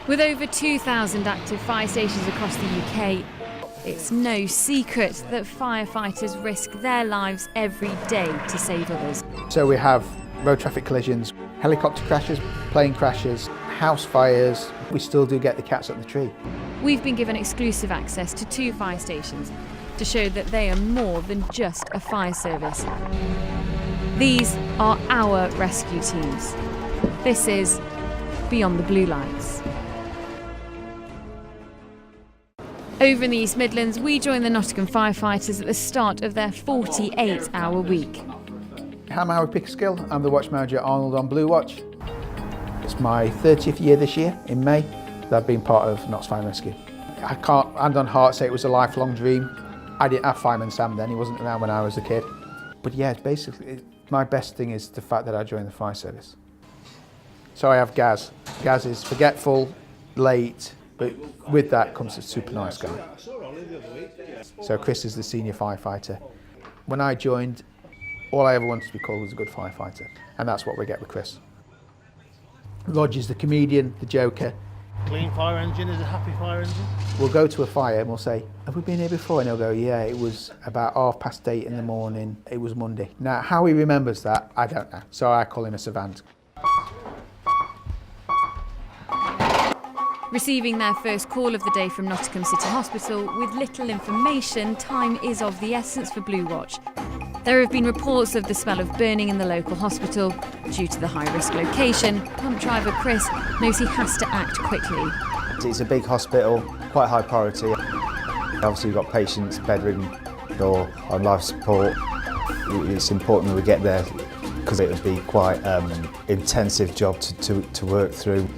With over 2,000 active fire stations across the UK, it's no secret that firefighters risk their lives every day to save others. So we have road traffic collisions, helicopter crashes, plane crashes, house fires. We still do get the cats up the tree. We've been given exclusive access to 2 fire stations to show that they are more than just a fire service. These are our rescue teams. This is Beyond the Blue Lights. Over in the East Midlands, we join the Nottingham firefighters at the start of their 48-hour week. I'm Howard Pickerskill. I'm the watch manager at Arnold on Blue Watch. It's my 30th year this year, in May, that I've been part of Notts Fire and Rescue. I can't hand on heart say it was a lifelong dream. I didn't have Fireman Sam then, he wasn't around when I was a kid. But yeah, basically, my best thing is the fact that I joined the fire service. So I have Gaz. Gaz is forgetful, late, but with that comes a super nice guy. So Chris is the senior firefighter. When I joined, all I ever wanted to be called was a good firefighter, and that's what we get with Chris. Roger's the comedian, the joker. Clean fire engine is a happy fire engine. We'll go to a fire and we'll say, have we been here before? And he'll go, yeah, it was about 8:30 in the morning, it was Monday. Now, how he remembers that, I don't know. So I call him a savant. Receiving their first call of the day from Nottingham City Hospital, with little information, time is of the essence for Blue Watch. There have been reports of the smell of burning in the local hospital. Due to the high-risk location, pump driver Chris knows he has to act quickly. It's a big hospital, quite high priority. Obviously we've got patients bedridden or on life support. It's important that we get there because it would be quite an intensive job to work through.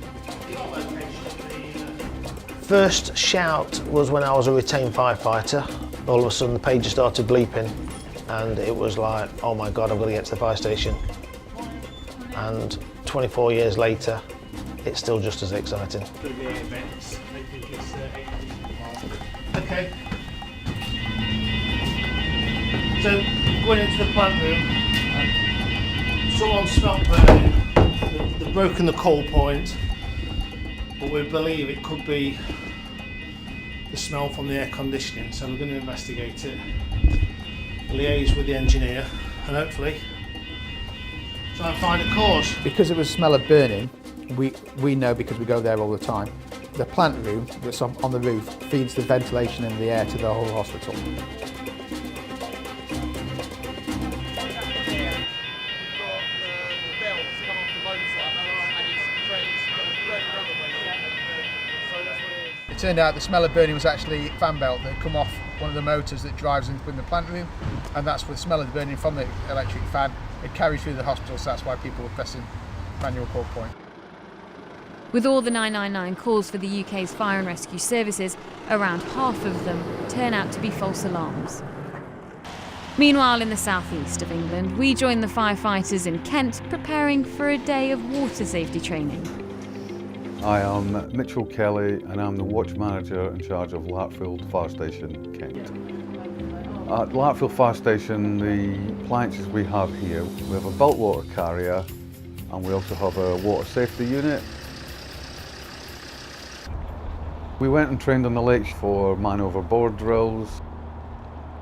First shout was when I was a retained firefighter. All of a sudden the pager started bleeping and it was like, oh my God, I've got to get to the fire station. And 24 years later, it's still just as exciting. Okay. So, going into the plant room, someone smelled burning, they've broken the coal point, but we believe it could be the smell from the air conditioning, so we're going to investigate it, liaise with the engineer, and hopefully try and find a cause. Because it was a smell of burning, we know because we go there all the time. The plant room that's on the roof feeds the ventilation and the air to the whole hospital. It turned out the smell of burning was actually a fan belt that had come off one of the motors that drives in the plant room, and that's the smell of the burning from the electric fan. It carried through the hospital, so that's why people were pressing manual call point. With all the 999 calls for the UK's fire and rescue services, around half of them turn out to be false alarms. Meanwhile, in the southeast of England, we join the firefighters in Kent preparing for a day of water safety training. I am Mitchell Kelly and I'm the watch manager in charge of Larkfield Fire Station, Kent. At Larkfield Fire Station, the appliances we have here, we have a bulk water carrier and we also have a water safety unit. We went and trained on the lakes for man overboard drills.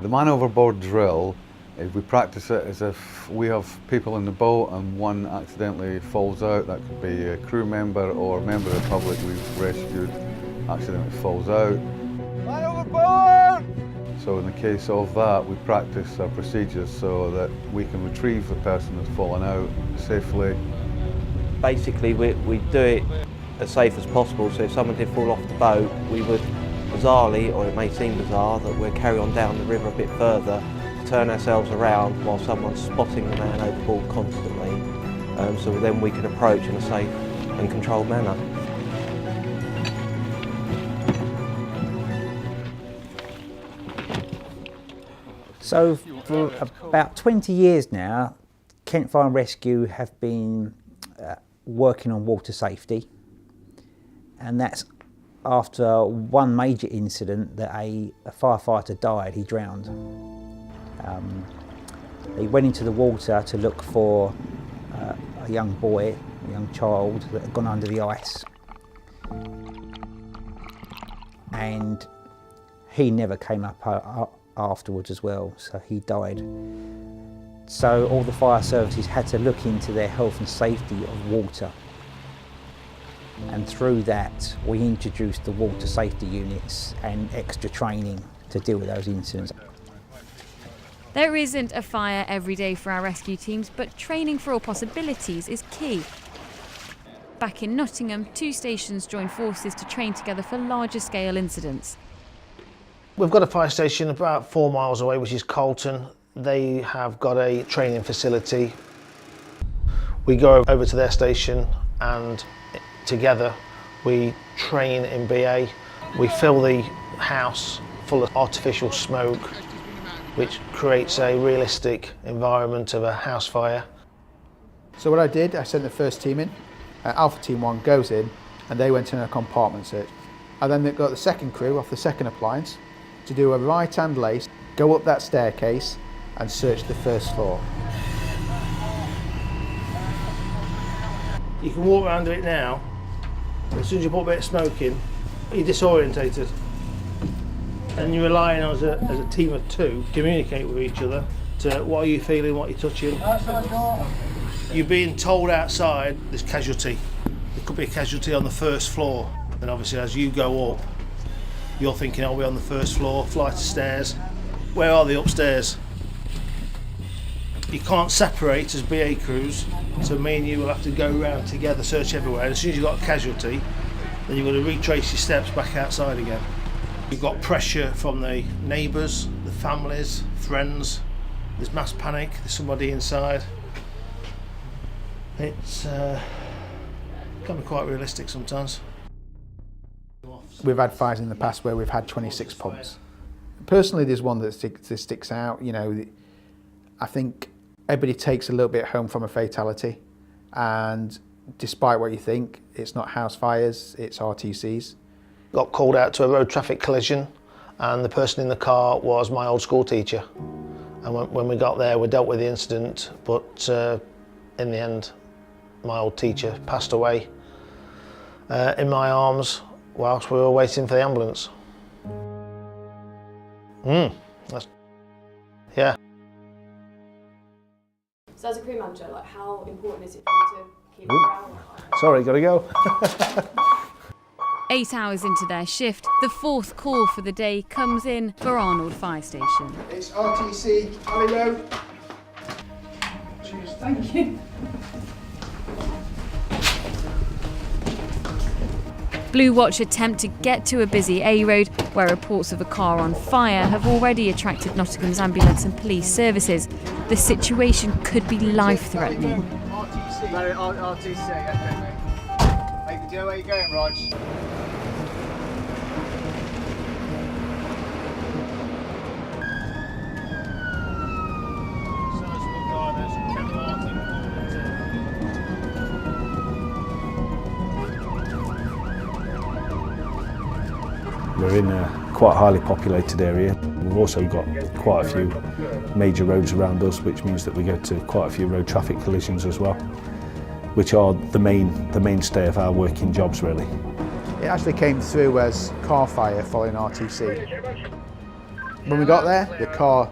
The man overboard drill, if we practice it as if we have people in the boat and one accidentally falls out, that could be a crew member or a member of the public we've rescued accidentally falls out. Man overboard! So in the case of that, we practice our procedures so that we can retrieve the person that's fallen out safely. Basically, we do it as safe as possible, so if someone did fall off the boat, we would bizarrely, or it may seem bizarre, that we'll carry on down the river a bit further, turn ourselves around while someone's spotting the man overboard constantly, so then we can approach in a safe and controlled manner. So for about 20 years now, Kent Fire and Rescue have been working on water safety, and that's after one major incident that a firefighter died. He drowned. He went into the water to look for a young boy, a young child that had gone under the ice. and he never came up afterwards as well, so he died. So all the fire services had to look into their health and safety of water, and through that we introduced the water safety units and extra training to deal with those incidents. There isn't a fire every day for our rescue teams, but training for all possibilities is key. Back in Nottingham, 2 stations joined forces to train together for larger scale incidents. We've got a fire station about 4 miles away, which is Colton. They have got a training facility. We go over to their station and together we train in BA. We fill the house full of artificial smoke, which creates a realistic environment of a house fire. So what I did, I sent the first team in. Alpha Team 1 goes in and they went in a compartment search. I then got the second crew off the second appliance to do a right-hand lace, go up that staircase and search the first floor. You can walk around it now, but as soon as you put a bit of smoke in, you're disorientated. And you're relying on, as a team of 2, communicate with each other to what are you feeling, what you're touching. You're being told outside there's casualty. There could be a casualty on the first floor. And obviously as you go up, you're thinking, are we on the first floor, flight of stairs? Where are the upstairs? You can't separate as BA crews, so me and you will have to go around together, search everywhere. And as soon as you've got a casualty, then you've got to retrace your steps back outside again. You've got pressure from the neighbours, the families, friends. There's mass panic, there's somebody inside. It's can be quite realistic sometimes. We've had fires in the past where we've had 26 pumps. Personally, there's one that sticks out. You know, I think everybody takes a little bit home from a fatality, and despite what you think, it's not house fires, it's RTCs. Got called out to a road traffic collision, and the person in the car was my old school teacher. And when we got there, we dealt with the incident, but in the end, my old teacher passed away in my arms whilst we were waiting for the ambulance. Yeah. So as a crew manager, like, how important is it for you to keep morale high? Sorry, gotta go. 8 hours into their shift, the 4th call for the day comes in for Arnold Fire Station. It's RTC, Alley Road. Cheers, thank you. Blue Watch attempt to get to a busy A road where reports of a car on fire have already attracted Nottingham's ambulance and police services. The situation could be life-threatening. RTC, okay, mate. Make the deal, where you going, Rog? We're in a quite highly populated area. We've also got quite a few major roads around us, which means that we go to quite a few road traffic collisions as well, which are the mainstay of our working jobs really. It actually came through as car fire following RTC. When we got there, the car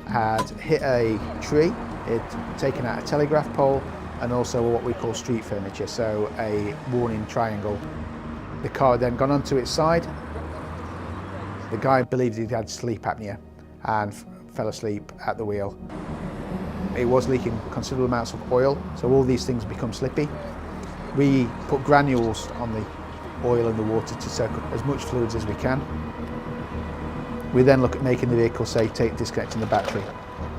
had hit a tree, it had taken out a telegraph pole and also what we call street furniture, so a warning triangle. The car had then gone onto its side. The guy believed he'd had sleep apnea and fell asleep at the wheel. It was leaking considerable amounts of oil, so all these things become slippy. We put granules on the oil and the water to soak up as much fluids as we can. We then look at making the vehicle safe, disconnecting the battery.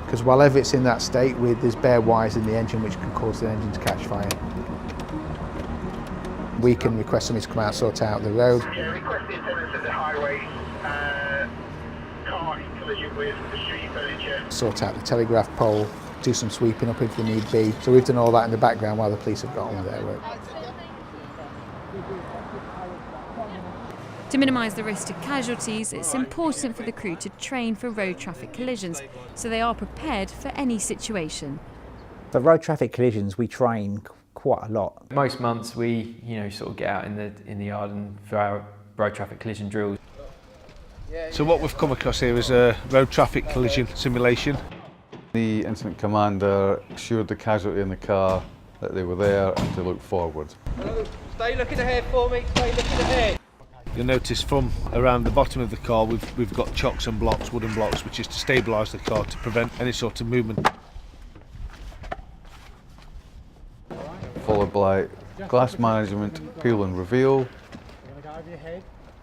Because while it's in that state, there's bare wires in the engine which can cause the engine to catch fire. We can request somebody to come out and sort out the road. Request the attendance at the highway, car in collision with the street furniture. Sort out the telegraph pole, do some sweeping up if the need be. So we've done all that in the background while the police have got on with their work. To minimise the risk to casualties, it's important for the crew to train for road traffic collisions, so they are prepared for any situation. For road traffic collisions, we train quite a lot. Most months we, sort of get out in the yard and for our road traffic collision drills. So what we've come across here is a road traffic collision simulation. The incident commander assured the casualty in the car that they were there and to look forward. Hello, stay looking ahead for me, stay looking ahead. You'll notice from around the bottom of the car we've got chocks and blocks, wooden blocks, which is to stabilise the car to prevent any sort of movement. Followed by glass management, peel and reveal.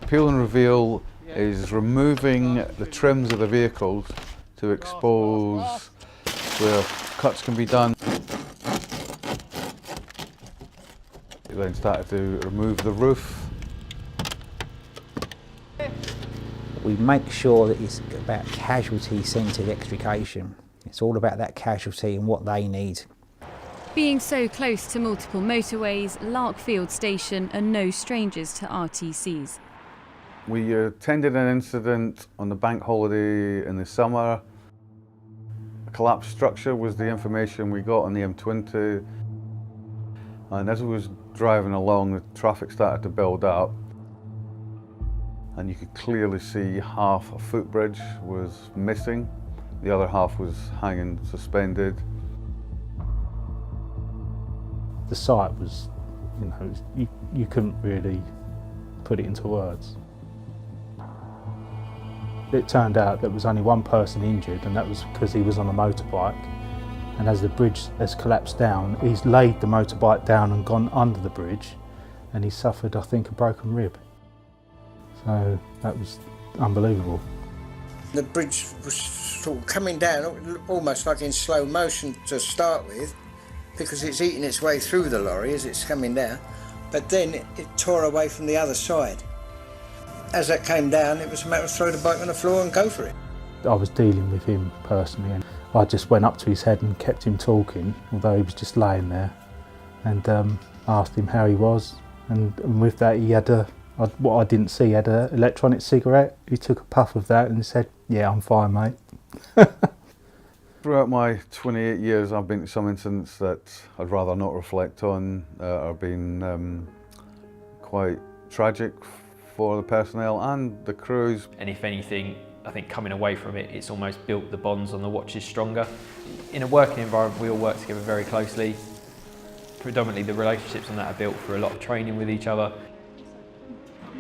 Peel and reveal is removing the trims of the vehicles to expose where cuts can be done. We then started to remove the roof. We make sure that it's about casualty-centred extrication. It's all about that casualty and what they need. Being so close to multiple motorways, Larkfield Station are no strangers to RTCs. We attended an incident on the bank holiday in the summer. A collapsed structure was the information we got on the M20. And as we was driving along, the traffic started to build up. And you could clearly see half a footbridge was missing. The other half was hanging suspended. The sight was, you couldn't really put it into words. It turned out there was only one person injured, and that was because he was on a motorbike. And as the bridge has collapsed down, he's laid the motorbike down and gone under the bridge, and he suffered, I think, a broken rib. So that was unbelievable. The bridge was sort of coming down, almost like in slow motion to start with, because it's eating its way through the lorry as it's coming down, but then it tore away from the other side. As that came down, it was a matter of throw the bike on the floor and go for it. I was dealing with him personally, and I just went up to his head and kept him talking, although he was just laying there, and asked him how he was, and with that he had what I didn't see, he had an electronic cigarette. He took a puff of that and said, "Yeah, I'm fine, mate." Throughout my 28 years, I've been to some incidents that I'd rather not reflect on, or been quite tragic for the personnel and the crews. And if anything, I think coming away from it, it's almost built the bonds on the watches stronger. In a working environment, we all work together very closely. Predominantly the relationships on that are built through a lot of training with each other.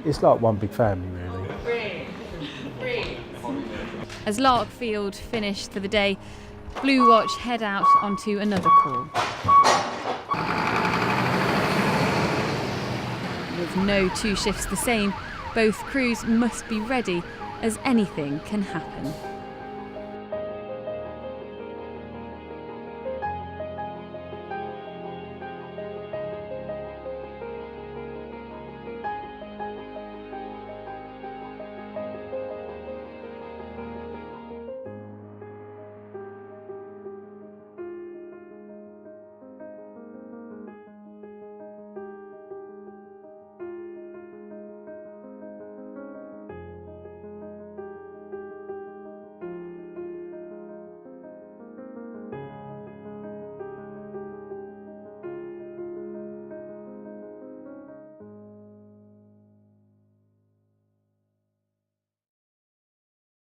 It's like one big family, really. As Larkfield finished for the day, Blue Watch head out onto another call. With no two shifts the same, both crews must be ready as anything can happen.